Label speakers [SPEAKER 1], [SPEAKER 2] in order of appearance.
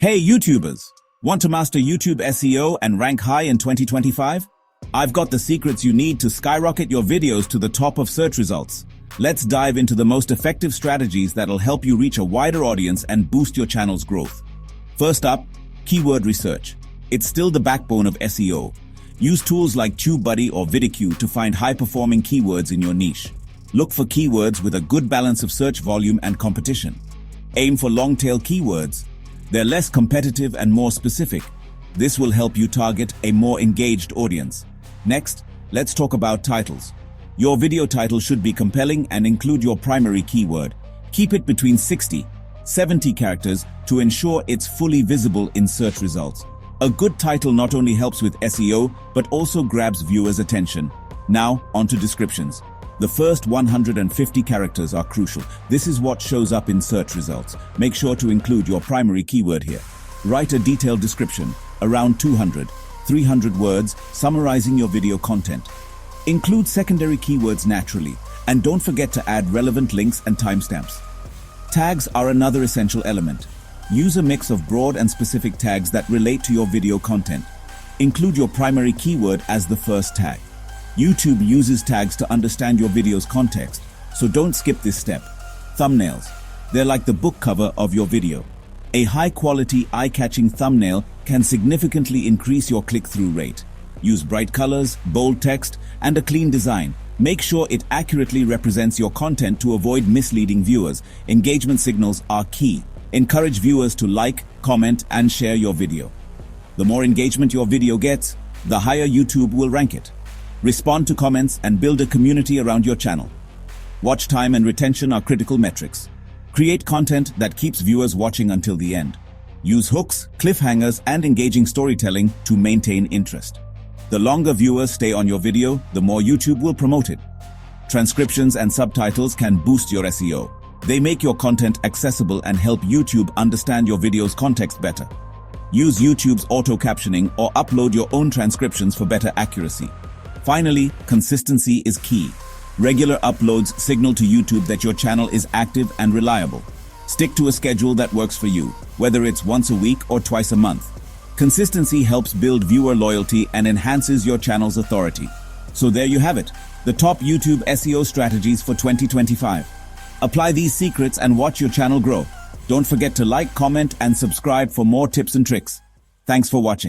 [SPEAKER 1] Hey YouTubers! Want to master YouTube SEO and rank high in 2025? I've got the secrets you need to skyrocket your videos to the top of search results. Let's dive into the most effective strategies that'll help you reach a wider audience and boost your channel's growth. First up, keyword research. It's still the backbone of SEO. Use tools like TubeBuddy or Vidicue to find high-performing keywords in your niche. Look for keywords with a good balance of search volume and competition. Aim for long-tail keywords. They're less competitive and more specific. This will help you target a more engaged audience. Next, let's talk about titles. Your video title should be compelling and include your primary keyword. Keep it between 60-70 characters to ensure it's fully visible in search results. A good title not only helps with SEO, but also grabs viewers' attention. Now, onto descriptions. The first 150 characters are crucial. This is what shows up in search results. Make sure to include your primary keyword here. Write a detailed description, around 200-300 words, summarizing your video content. Include secondary keywords naturally, and don't forget to add relevant links and timestamps. Tags are another essential element. Use a mix of broad and specific tags that relate to your video content. Include your primary keyword as the first tag. YouTube uses tags to understand your video's context, so don't skip this step. Thumbnails. They're like the book cover of your video. A high-quality, eye-catching thumbnail can significantly increase your click-through rate. Use bright colors, bold text, and a clean design. Make sure it accurately represents your content to avoid misleading viewers. Engagement signals are key. Encourage viewers to like, comment, and share your video. The more engagement your video gets, the higher YouTube will rank it. Respond to comments and build a community around your channel. Watch time and retention are critical metrics. Create content that keeps viewers watching until the end. Use hooks, cliffhangers, and engaging storytelling to maintain interest. The longer viewers stay on your video, the more YouTube will promote it. Transcriptions and subtitles can boost your SEO. They make your content accessible and help YouTube understand your video's context better. Use YouTube's auto-captioning or upload your own transcriptions for better accuracy. Finally, consistency is key. Regular uploads signal to YouTube that your channel is active and reliable. Stick to a schedule that works for you, whether it's once a week or twice a month. Consistency helps build viewer loyalty and enhances your channel's authority. So there you have it, the top YouTube SEO strategies for 2025. Apply these secrets and watch your channel grow. Don't forget to like, comment, and subscribe for more tips and tricks. Thanks for watching.